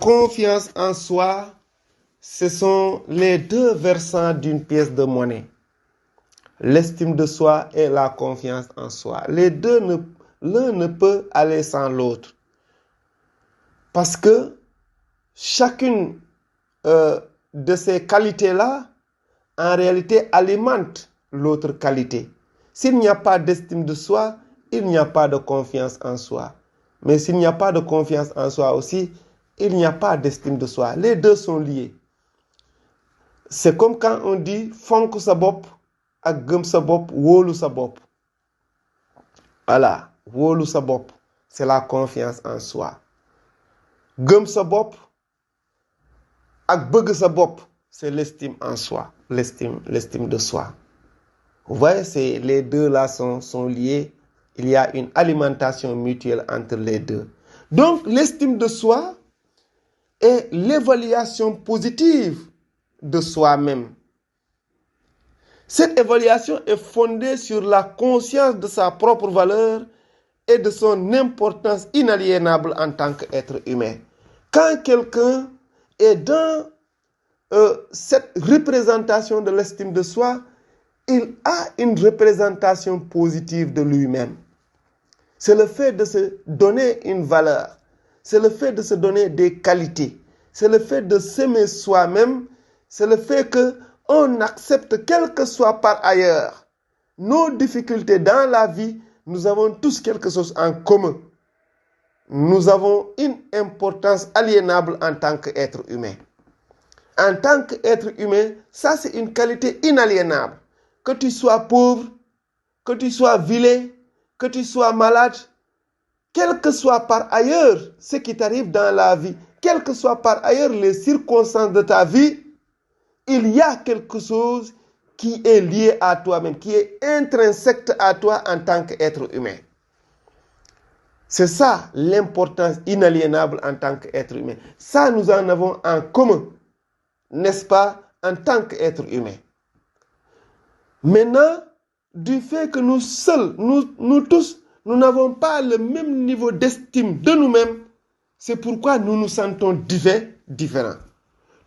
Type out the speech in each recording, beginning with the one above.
confiance en soi, ce sont les deux versants d'une pièce de monnaie. L'estime de soi et la confiance en soi. Les deux, l'un ne peut aller sans l'autre. Parce que chacune de ces qualités-là, en réalité, alimente l'autre qualité. S'il n'y a pas d'estime de soi, il n'y a pas de confiance en soi. Mais s'il n'y a pas de confiance en soi aussi, il n'y a pas d'estime de soi. Les deux sont liés. C'est comme quand on dit fonk sa bop ak gëm sa bop, wóolu sa bop. Voilà, wóolu sa bop, c'est la confiance en soi. Gëm sa bop ak bëgg sa bop, c'est l'estime en soi, l'estime de soi. Vous voyez, les deux là sont liés. Il y a une alimentation mutuelle entre les deux. Donc, l'estime de soi est l'évaluation positive de soi-même. Cette évaluation est fondée sur la conscience de sa propre valeur et de son importance inaliénable en tant qu'être humain. Quand quelqu'un est dans cette représentation de l'estime de soi, il a une représentation positive de lui-même. C'est le fait de se donner une valeur. C'est le fait de se donner des qualités. C'est le fait de s'aimer soi-même. C'est le fait qu'on accepte, quel que soit par ailleurs, nos difficultés dans la vie, nous avons tous quelque chose en commun. Nous avons une importance aliénable en tant qu'être humain. En tant qu'être humain, ça c'est une qualité inaliénable. Que tu sois pauvre, que tu sois vilain, que tu sois malade, quel que soit par ailleurs ce qui t'arrive dans la vie, quelles que soient par ailleurs les circonstances de ta vie, il y a quelque chose qui est lié à toi-même, qui est intrinsèque à toi en tant qu'être humain. C'est ça l'importance inaliénable en tant qu'être humain. Ça, nous en avons en commun, n'est-ce pas, en tant qu'être humain. Maintenant, du fait que nous seuls, nous tous, nous n'avons pas le même niveau d'estime de nous-mêmes, c'est pourquoi nous nous sentons différents.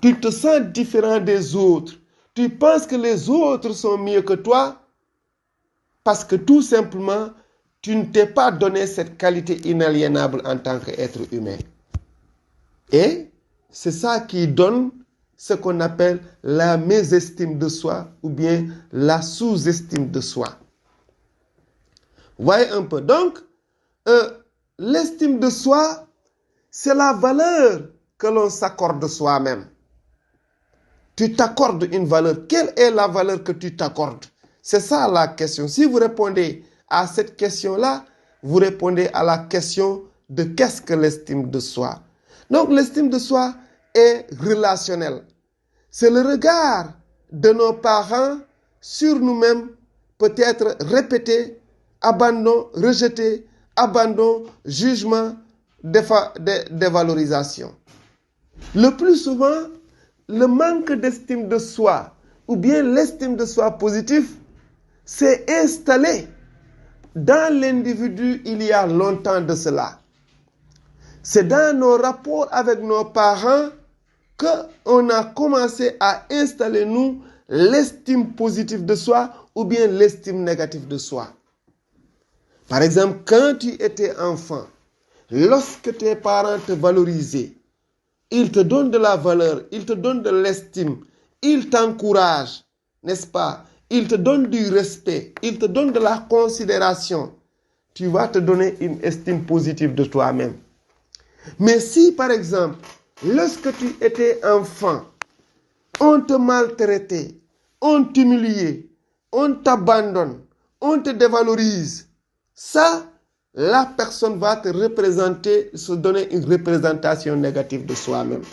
Tu te sens différent des autres. Tu penses que les autres sont mieux que toi parce que tout simplement, tu ne t'es pas donné cette qualité inaliénable en tant qu'être humain. Et c'est ça qui donne ce qu'on appelle la mésestime de soi ou bien la sous-estime de soi. Voyez un peu. Donc, l'estime de soi, c'est la valeur que l'on s'accorde soi-même. Tu t'accordes une valeur. Quelle est la valeur que tu t'accordes? C'est ça la question. Si vous répondez à cette question-là, vous répondez à la question de qu'est-ce que l'estime de soi. Donc, l'estime de soi est relationnelle. C'est le regard de nos parents sur nous-mêmes, peut-être répété, abandon, rejeté, abandon, jugement, dévalorisation. Le plus souvent, le manque d'estime de soi ou bien l'estime de soi positive s'est installé dans l'individu il y a longtemps de cela. C'est dans nos rapports avec nos parents qu'on a commencé à installer nous l'estime positive de soi ou bien l'estime négative de soi. Par exemple, quand tu étais enfant, lorsque tes parents te valorisaient, ils te donnent de la valeur, ils te donnent de l'estime, ils t'encouragent, n'est-ce pas? Ils te donnent du respect, ils te donnent de la considération. Tu vas te donner une estime positive de toi-même. Mais si, par exemple, lorsque tu étais enfant, on te maltraitait, on t'humiliait, on t'abandonne, on te dévalorise, ça, la personne va te représenter, se donner une représentation négative de soi-même.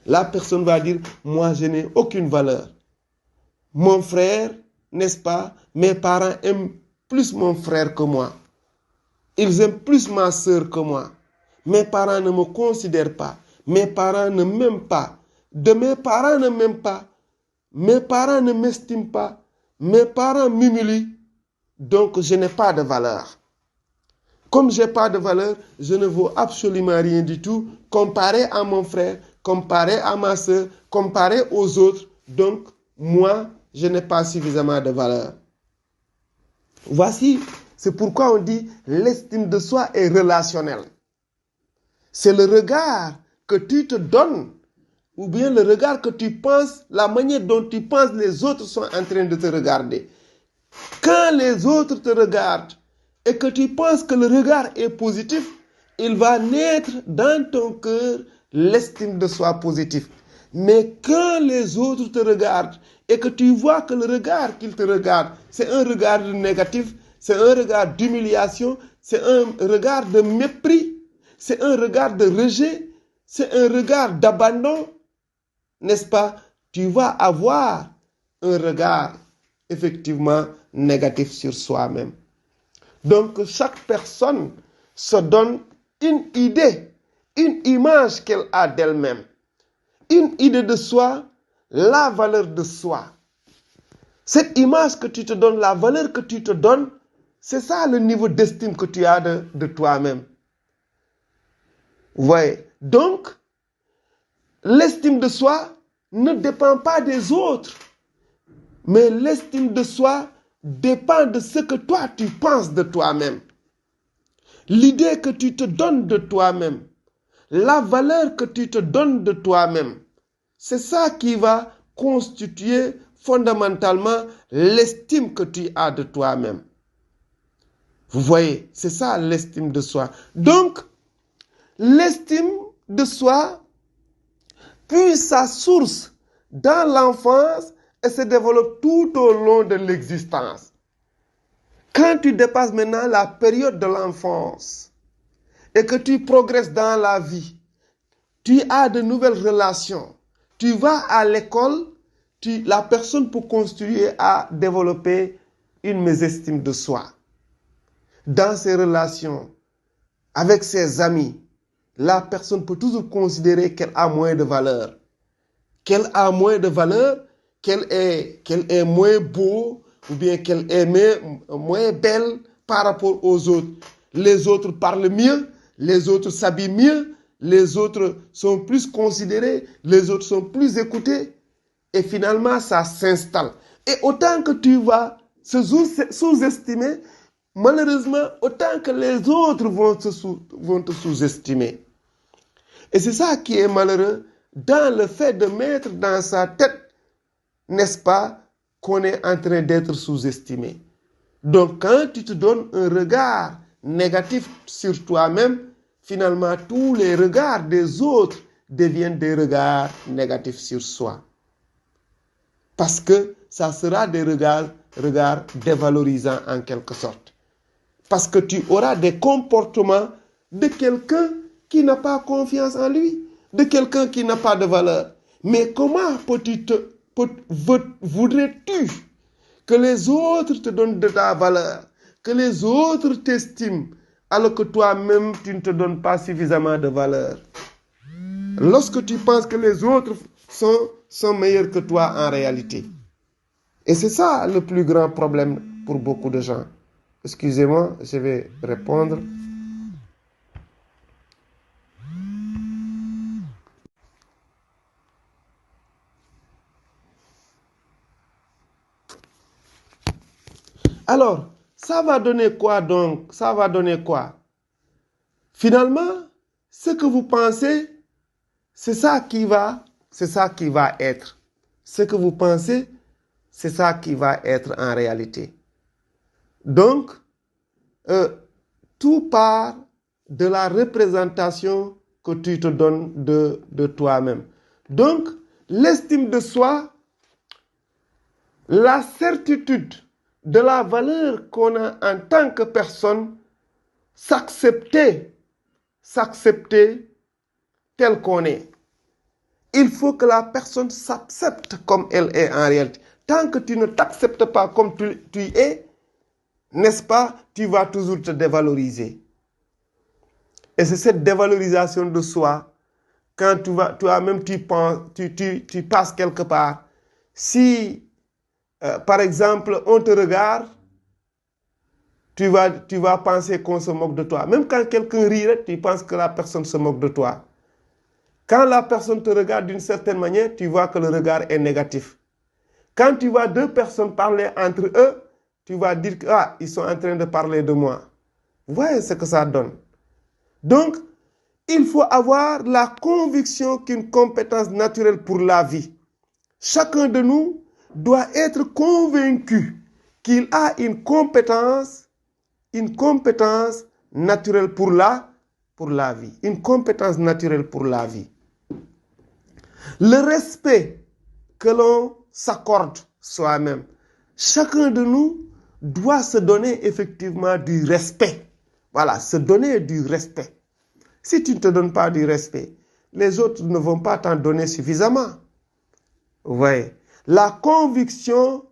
La personne va dire, moi je n'ai aucune valeur. Mon frère, n'est-ce pas, mes parents aiment plus mon frère que moi. Ils aiment plus ma soeur que moi. Mes parents ne me considèrent pas. Mes parents ne m'aiment pas. De mes parents ne m'aiment pas. Mes parents ne m'estiment pas. Mes parents m'humilient. Donc je n'ai pas de valeur. Comme je n'ai pas de valeur, je ne vaux absolument rien du tout comparé à mon frère, comparé à ma soeur, comparé aux autres. Donc, moi, je n'ai pas suffisamment de valeur. Voici, c'est pourquoi on dit l'estime de soi est relationnelle. C'est le regard que tu te donnes, ou bien le regard que tu penses, la manière dont tu penses les autres sont en train de te regarder. Quand les autres te regardent et que tu penses que le regard est positif, il va naître dans ton cœur l'estime de soi positive. Mais quand les autres te regardent et que tu vois que le regard qu'ils te regardent, c'est un regard négatif, c'est un regard d'humiliation, c'est un regard de mépris, c'est un regard de rejet, c'est un regard d'abandon, n'est-ce pas? Tu vas avoir un regard effectivement négatif sur soi-même. Donc chaque personne se donne une idée, une image qu'elle a d'elle-même, une idée de soi, la valeur de soi. Cette image que tu te donnes, la valeur que tu te donnes, c'est ça le niveau d'estime que tu as de toi-même. Vous voyez? Donc, l'estime de soi ne dépend pas des autres, mais l'estime de soi dépend de ce que toi tu penses de toi-même. L'idée que tu te donnes de toi-même, la valeur que tu te donnes de toi-même, c'est ça qui va constituer fondamentalement l'estime que tu as de toi-même. Vous voyez, c'est ça l'estime de soi. Donc, l'estime de soi puise sa source dans l'enfance et se développe tout au long de l'existence. Quand tu dépasses maintenant la période de l'enfance et que tu progresses dans la vie, tu as de nouvelles relations, tu vas à l'école, la personne peut construire à développer une mésestime de soi. Dans ses relations, avec ses amis, la personne peut toujours considérer qu'elle a moins de valeur. Qu'elle a moins de valeur, qu'elle est moins beau, ou bien qu'elle est moins belle par rapport aux autres. Les autres parlent mieux, les autres s'habillent mieux, les autres sont plus considérés, les autres sont plus écoutés. Et finalement, ça s'installe. Et autant que tu vas se sous-estimer, malheureusement, autant que les autres vont te sous-estimer. Et c'est ça qui est malheureux dans le fait de mettre dans sa tête, n'est-ce pas, qu'on est en train d'être sous-estimé. Donc, quand tu te donnes un regard négatif sur toi-même, finalement, tous les regards des autres deviennent des regards négatifs sur soi. Parce que ça sera des regards dévalorisants en quelque sorte. Parce que tu auras des comportements de quelqu'un qui n'a pas confiance en lui, de quelqu'un qui n'a pas de valeur. Mais comment voudrais-tu que les autres te donnent de ta valeur, que les autres t'estiment, alors que toi-même, tu ne te donnes pas suffisamment de valeur? Lorsque tu penses que les autres sont meilleurs que toi en réalité. Et c'est ça le plus grand problème pour beaucoup de gens. Excusez-moi, je vais répondre. Alors, ça va donner quoi donc? Ça va donner quoi? Finalement, ce que vous pensez, c'est ça qui va être. Ce que vous pensez, c'est ça qui va être en réalité. Donc, tout part de la représentation que tu te donnes de toi-même. Donc, l'estime de soi, la certitude de la valeur qu'on a en tant que personne, s'accepter tel qu'on est. Il faut que la personne s'accepte comme elle est en réalité. Tant que tu ne t'acceptes pas comme tu es, n'est-ce pas, tu vas toujours te dévaloriser. Et c'est cette dévalorisation de soi, quand tu passes quelque part, si, par exemple, on te regarde, tu vas penser qu'on se moque de toi. Même quand quelqu'un rit, tu penses que la personne se moque de toi. Quand la personne te regarde d'une certaine manière, tu vois que le regard est négatif. Quand tu vois deux personnes parler entre eux, tu vas dire que ils sont en train de parler de moi. Vous voyez ce que ça donne. Donc, il faut avoir la conviction qu'une compétence naturelle pour la vie. Chacun de nous doit être convaincu qu'il a une compétence naturelle pour la vie. Une compétence naturelle pour la vie. Le respect que l'on s'accorde soi-même. Chacun de nous doit se donner effectivement du respect. Voilà, se donner du respect. Si tu ne te donnes pas du respect, les autres ne vont pas t'en donner suffisamment. Vous voyez, la conviction,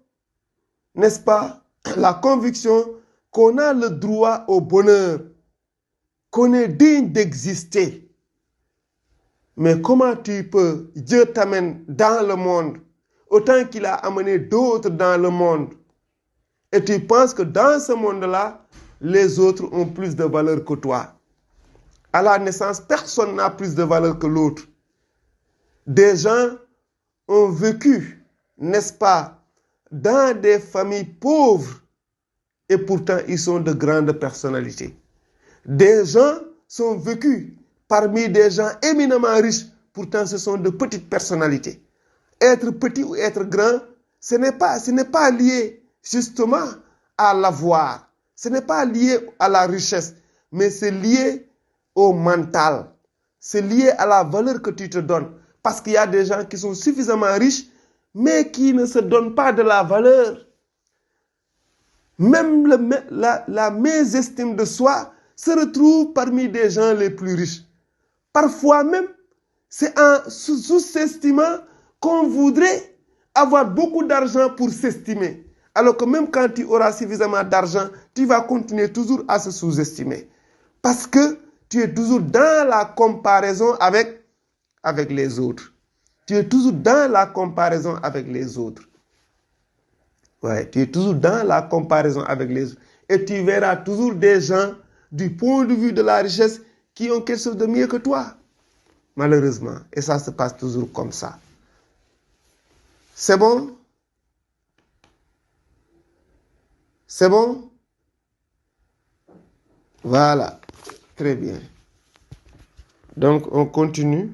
n'est-ce pas? La conviction qu'on a le droit au bonheur, qu'on est digne d'exister. Mais comment tu peux, Dieu t'amène dans le monde, autant qu'il a amené d'autres dans le monde. Et tu penses que dans ce monde-là, les autres ont plus de valeur que toi. À la naissance, personne n'a plus de valeur que l'autre. Des gens ont vécu, n'est-ce pas, dans des familles pauvres et pourtant ils sont de grandes personnalités. Des gens sont vécus parmi des gens éminemment riches, pourtant ce sont de petites personnalités. Être petit ou être grand, ce n'est pas lié justement à l'avoir, ce n'est pas lié à la richesse, mais c'est lié au mental, c'est lié à la valeur que tu te donnes. Parce qu'il y a des gens qui sont suffisamment riches, mais qui ne se donnent pas de la valeur. Même la mésestime de soi se retrouve parmi des gens les plus riches. Parfois même, c'est en sous-estimant qu'on voudrait avoir beaucoup d'argent pour s'estimer. Alors que même quand tu auras suffisamment d'argent, tu vas continuer toujours à se sous-estimer. Parce que tu es toujours dans la comparaison avec les autres. Tu es toujours dans la comparaison avec les autres. Ouais, tu es toujours dans la comparaison avec les autres. Et tu verras toujours des gens, du point de vue de la richesse, qui ont quelque chose de mieux que toi. Malheureusement. Et ça se passe toujours comme ça. C'est bon? C'est bon? Voilà. Très bien. Donc, on continue.